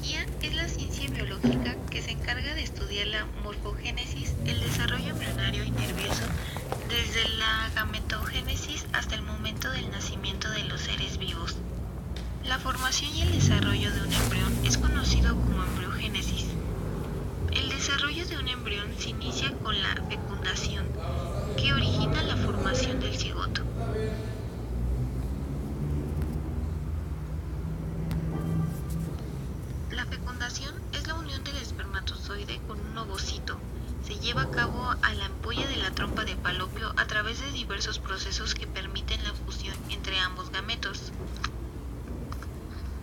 morfología es la ciencia biológica que se encarga de estudiar la morfogénesis, el desarrollo embrionario y nervioso, desde la gametogénesis hasta el momento del nacimiento de los seres vivos. La formación y el desarrollo de un embrión es conocido como embriogénesis. El desarrollo de un embrión se inicia con la fecundación, que origina la formación del cigoto. La fecundación es la unión del espermatozoide con un ovocito. Se lleva a cabo a la ampolla de la trompa de Falopio a través de diversos procesos que permiten la fusión entre ambos gametos.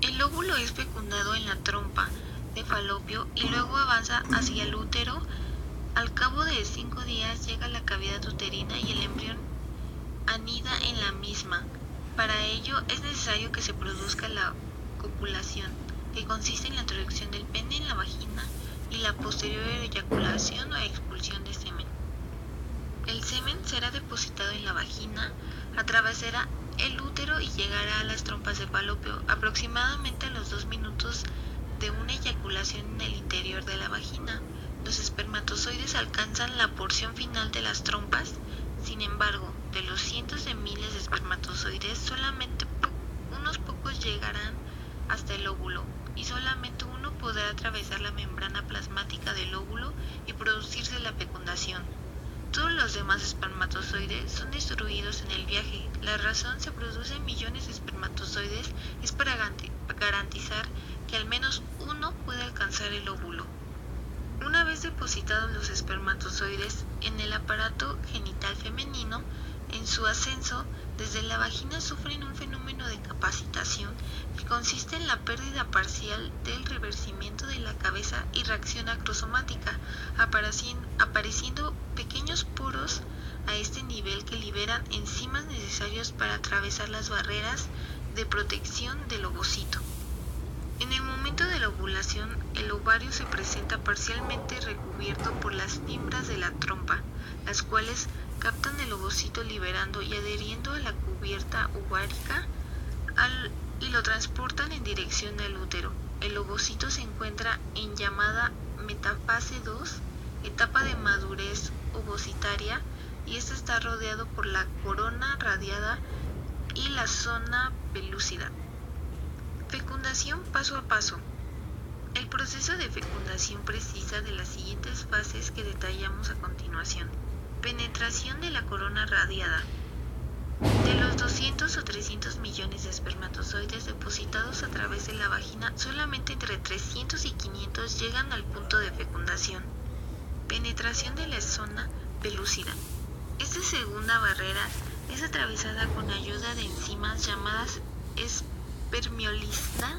El óvulo es fecundado en la trompa de Falopio y luego avanza hacia el útero. Al cabo de 5 días llega a la cavidad uterina y el embrión anida en la misma. Para ello es necesario que se produzca la copulación, que consiste en la introducción del pene en la vagina y la posterior eyaculación o expulsión de semen. El semen será depositado en la vagina, atravesará el útero y llegará a las trompas de Falopio aproximadamente a los 2 minutos de una eyaculación en el interior de la vagina. Los espermatozoides alcanzan la porción final de las trompas. Sin embargo, de los cientos de miles de espermatozoides, solamente unos pocos llegarán hasta el óvulo y solamente uno podrá atravesar la membrana plasmática del óvulo y producirse la fecundación. Todos los demás espermatozoides son destruidos en el viaje. La razón se producen millones de espermatozoides es para garantizar que al menos uno pueda alcanzar el óvulo. Una vez depositados los espermatozoides en el aparato genital femenino, en su ascenso desde la vagina sufren un fenómeno de capacitación que consiste en la pérdida parcial del revestimiento de la cabeza y reacción acrosomática, apareciendo pequeños poros a este nivel que liberan enzimas necesarios para atravesar las barreras de protección del ovocito. En el momento de la ovulación, el ovario se presenta parcialmente recubierto por las fibras de la trompa, las cuales captan el ovocito liberando y adheriendo a la cubierta ovárica y lo transportan en dirección al útero. El ovocito se encuentra en llamada metafase 2, etapa de madurez ovocitaria, y este está rodeado por la corona radiada y la zona pelúcida. Fecundación paso a paso. El proceso de fecundación precisa de las siguientes fases que detallamos a continuación. Penetración de la corona radiada. De los 200 o 300 millones de espermatozoides depositados a través de la vagina, solamente entre 300 y 500 llegan al punto de fecundación. Penetración de la zona pelúcida. Esta segunda barrera es atravesada con ayuda de enzimas llamadas espermiolisina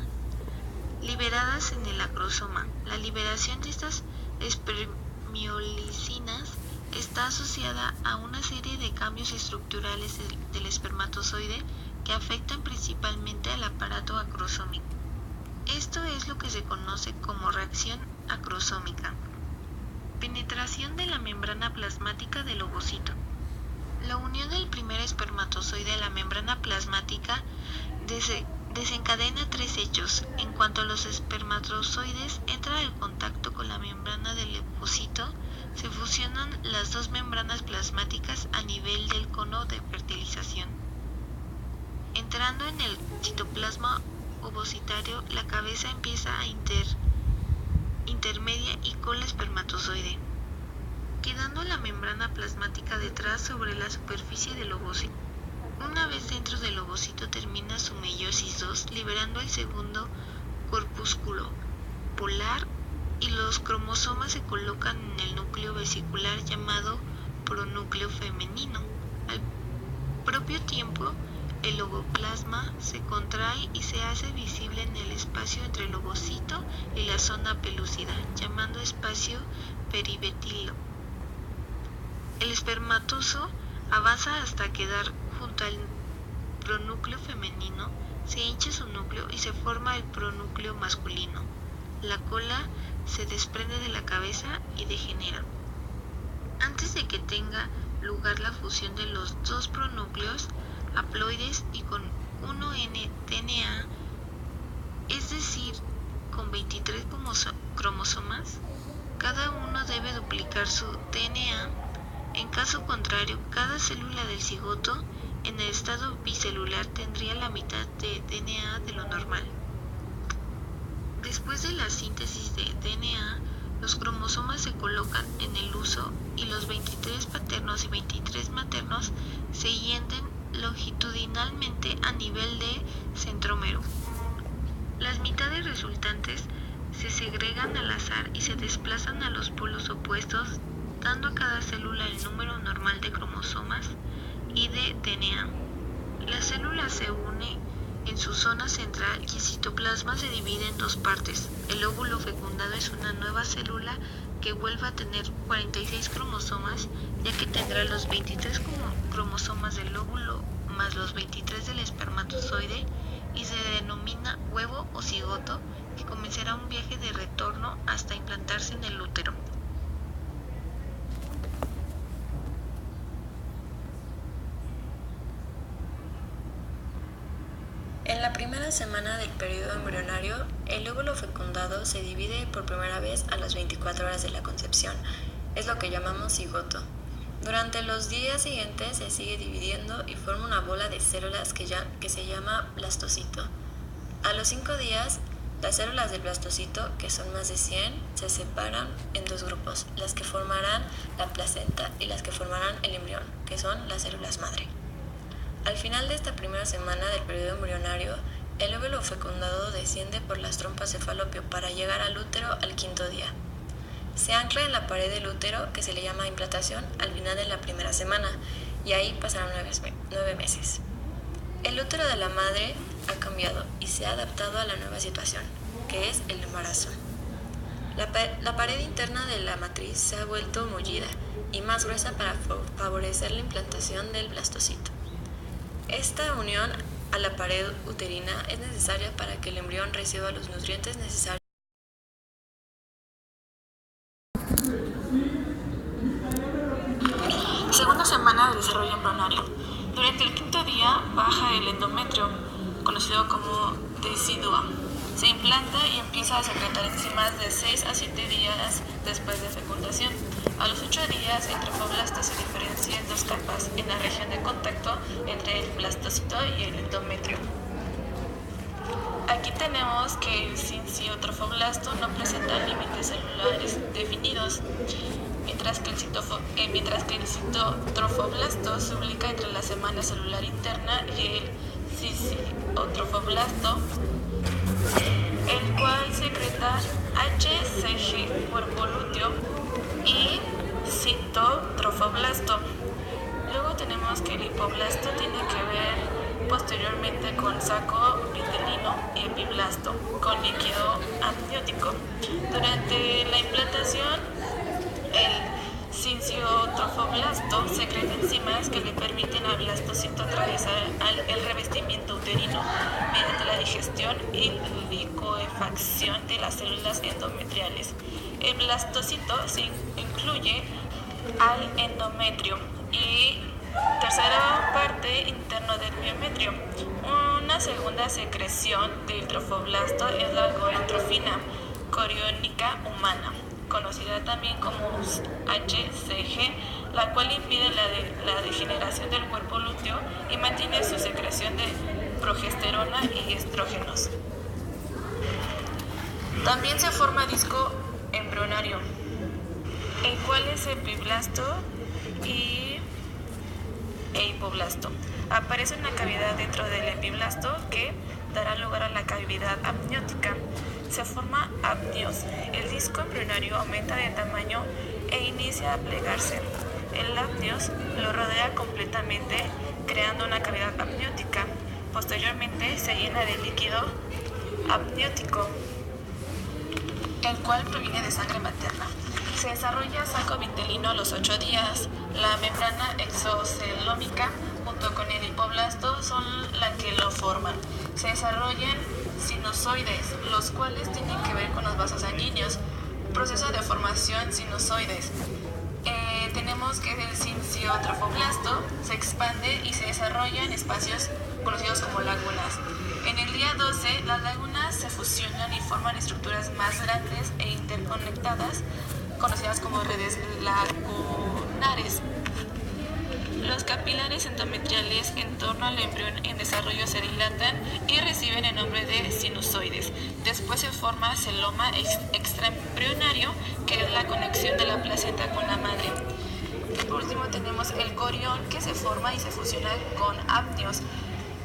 liberadas en el acrosoma. La liberación de estas espermiolisinas está asociada a una serie de cambios estructurales del espermatozoide que afectan principalmente al aparato acrosómico. Esto es lo que se conoce como reacción acrosómica. Penetración de la membrana plasmática del ovocito. La unión del primer espermatozoide a la membrana plasmática desencadena 3 hechos. En cuanto a los espermatozoides entran en contacto con la membrana del ovocito, se fusionan las dos membranas plasmáticas a nivel del cono de fertilización. Entrando en el citoplasma ovocitario, la cabeza empieza a intermedia y con el espermatozoide, quedando la membrana plasmática detrás sobre la superficie del ovocito. Una vez dentro del ovocito termina su meiosis 2, liberando el segundo corpúsculo polar y los cromosomas se colocan en el núcleo vesicular llamado pronúcleo femenino. Al propio tiempo, el ovoplasma se contrae y se hace visible en el espacio entre el ovocito y la zona pelúcida, llamado espacio perivetilo. El espermatozo avanza hasta quedar junto al pronúcleo femenino, se hincha su núcleo y se forma el pronúcleo masculino. La cola se desprende de la cabeza y degenera. Antes de que tenga lugar la fusión de los dos pronúcleos haploides y con 1N DNA, es decir, con 23 cromosomas. Cada uno debe duplicar su DNA. En caso contrario, cada célula del cigoto en el estado bicelular tendría la mitad de DNA de lo normal. Después de la síntesis de DNA, los cromosomas se colocan en el uso y los 23 paternos y 23 maternos se hienden longitudinalmente a nivel de centrómero. Las mitades resultantes se segregan al azar y se desplazan a los polos opuestos, dando a cada célula el número normal de cromosomas y de DNA. La célula se une en su zona central y el citoplasma se divide en dos partes. El óvulo fecundado es una nueva célula que vuelve a tener 46 cromosomas, ya que tendrá los 23 cromosomas del óvulo más los 23 del espermatozoide y se denomina huevo o cigoto, que comenzará un viaje de retorno hasta implantarse en el útero. En la primera semana del periodo embrionario, el óvulo fecundado se divide por primera vez a las 24 horas de la concepción. Es lo que llamamos cigoto. Durante los días siguientes se sigue dividiendo y forma una bola de células que se llama blastocito. A los 5 días, las células del blastocito, que son más de 100, se separan en dos grupos, las que formarán la placenta y las que formarán el embrión, que son las células madre. Al final de esta primera semana del periodo embrionario, el óvulo fecundado desciende por las trompas de falopio para llegar al útero al 5.º día. Se ancla en la pared del útero, que se le llama implantación, al final de la primera semana, y ahí pasarán 9 meses. El útero de la madre ha cambiado y se ha adaptado a la nueva situación, que es el embarazo. La pared interna de la matriz se ha vuelto mullida y más gruesa para favorecer la implantación del blastocito. Esta unión a la pared uterina es necesaria para que el embrión reciba los nutrientes necesarios. Segunda semana de desarrollo embrionario. Durante el 5.º día baja el endometrio, conocido como decidua. Se implanta y empieza a secretar enzimas de 6 a 7 días después de fecundación. A los 8 días, el trofoblasto se diferencia en dos capas en la región de contacto entre el blastocito y el endometrio. Aquí tenemos que el sinciotrofoblasto no presenta límites celulares definidos, mientras que el citotrofoblasto se ubica entre la semana celular interna y el sinciotrofoblasto, el cual secreta HCG, cuerpo lúteo, y citotrofoblasto. Luego tenemos que el hipoblasto tiene que ver posteriormente con saco vitelino y epiblasto, con líquido amniótico. Durante la implantación, el sinciotrofoblasto secreta enzimas que le permiten al blastocito atravesar el revestimiento uterino mediante la digestión y liquefacción de las células endometriales. El blastocito se incluye al endometrio y tercera parte interno del miometrio. Una segunda secreción del trofoblasto es la goitrofina coriónica humana, conocida también como HCG, la cual impide la degeneración del cuerpo lúteo y mantiene su secreción de progesterona y estrógenos. También se forma disco embrionario, el cual es epiblasto e hipoblasto. Aparece una cavidad dentro del epiblasto que dará lugar a la cavidad amniótica. Se forma apnios. El disco embrionario aumenta de tamaño e inicia a plegarse. El apnios lo rodea completamente, creando una cavidad amniótica. Posteriormente se llena de líquido amniótico, el cual proviene de sangre materna. Se desarrolla saco vitelino a los 8 días. La membrana exocelómica junto con el hipoblasto son las que lo forman. Se desarrollan sinusoides, los cuales tienen que ver con los vasos sanguíneos. Proceso de formación sinusoides. Tenemos que el sinciotrofoblasto se expande y se desarrolla en espacios conocidos como lagunas. En el día día 12, las lagunas se fusionan y forman estructuras más grandes e interconectadas, conocidas como redes lagunares. Los capilares endometriales en torno al embrión en desarrollo se dilatan y reciben el nombre de sinusoides. Después se forma celoma extraembrionario, que es la conexión de la placenta con la madre. Por último tenemos el corión, que se forma y se fusiona con amnios.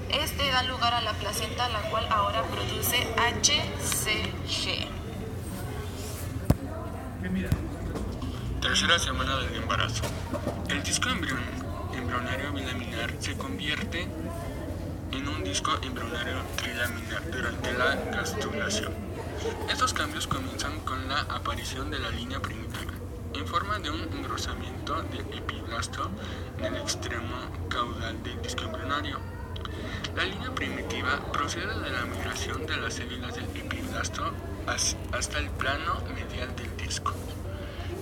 Este da lugar a la placenta, la cual ahora produce HCG. Tercera semana del embarazo. El disco embrionario bilaminar se convierte en un disco embrionario trilaminar durante la gastrulación. Estos cambios comienzan con la aparición de la línea primitiva, en forma de un engrosamiento del epiblasto en el extremo caudal del disco embrionario. La línea primitiva procede de la migración de las células del epiblasto hasta el plano medial del disco.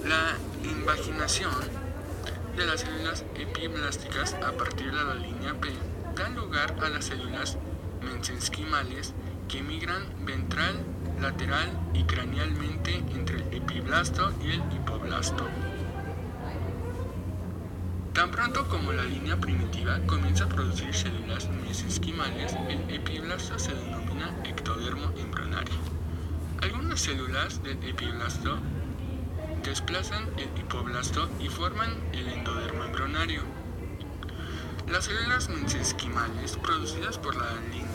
La invaginación de las células epiblásticas a partir de la línea P da lugar a las células mesenquimales que migran ventral, lateral y cranealmente entre el epiblasto y el hipoblasto. Tan pronto como la línea primitiva comienza a producir células mesenquimales, el epiblasto se denomina ectodermo embrionario. Algunas células del epiblasto desplazan el hipoblasto y forman el endodermo embrionario. Las células mesenquimales producidas por la línea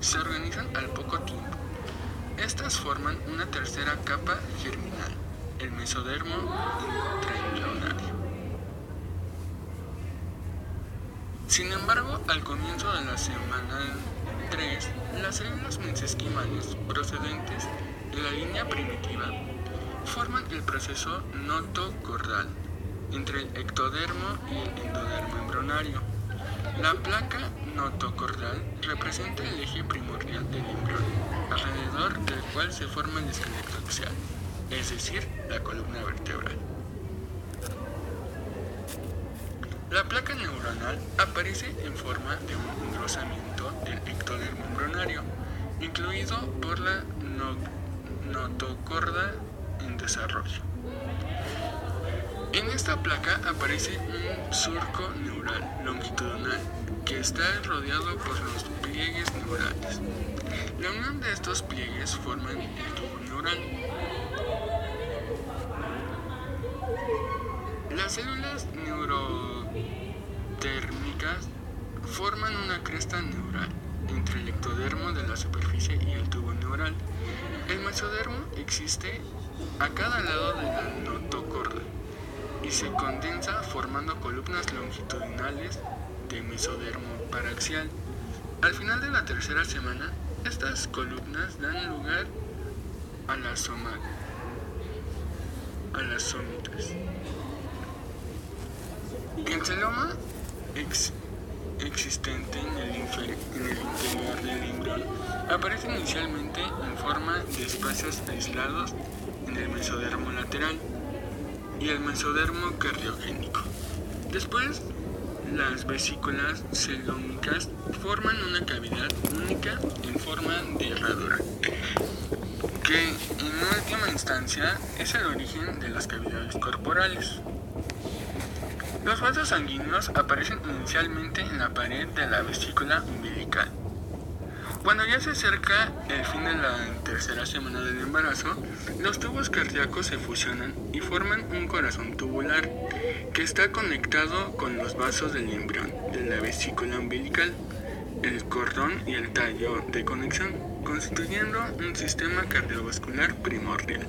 se organizan al poco tiempo. Estas forman una tercera capa germinal, el mesodermo intraembrionario. Sin embargo, al comienzo de la semana 3, las células mesenquimales procedentes de la línea primitiva forman el proceso notocordal entre el ectodermo y el endodermo embrionario. La placa notocordal representa el eje primordial del embrión, alrededor del cual se forma el esqueleto axial, es decir, la columna vertebral. La placa neuronal aparece en forma de un engrosamiento del ectodermo embrionario, incluido por la notocorda en desarrollo. En esta placa aparece un surco neural longitudinal que está rodeado por los pliegues neurales. La unión de estos pliegues forman el tubo neural. Las células neurotérmicas forman una cresta neural entre el ectodermo de la superficie y el tubo neural. El mesodermo existe a cada lado de la notocorda y se condensa formando columnas longitudinales de mesodermo paraxial. Al final de la tercera semana, estas columnas dan lugar a las somitas. El celoma existente en el interior del embrión aparece inicialmente en forma de espacios aislados en el mesodermo lateral y el mesodermo cardiogénico. Después, las vesículas celómicas forman una cavidad única en forma de herradura, que en última instancia es el origen de las cavidades corporales. Los vasos sanguíneos aparecen inicialmente en la pared de la vesícula umbilical. Cuando ya se acerca el fin de la tercera semana del embarazo, los tubos cardíacos se fusionan y forman un corazón tubular que está conectado con los vasos del embrión de la vesícula umbilical, el cordón y el tallo de conexión, constituyendo un sistema cardiovascular primordial.